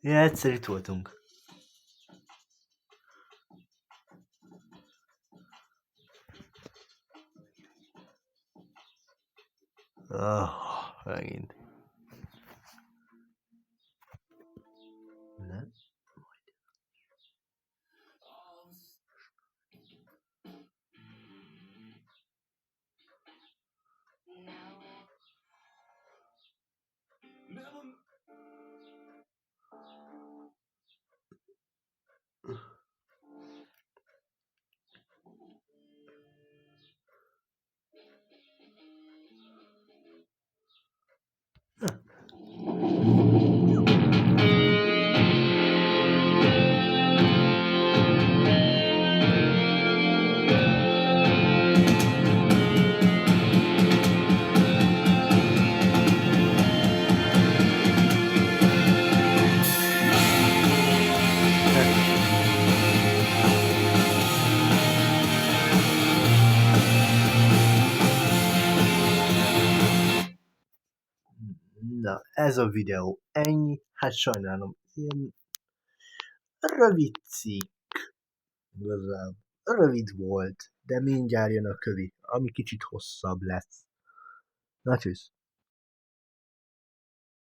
Ja, egyszer itt voltunk. Megint. Nem? Na, ez a videó ennyi. Hát sajnálom, ilyen rövid cikk. Igazából rövid volt, de mindjárt jön a kövi, ami kicsit hosszabb lesz. Na, tschüss.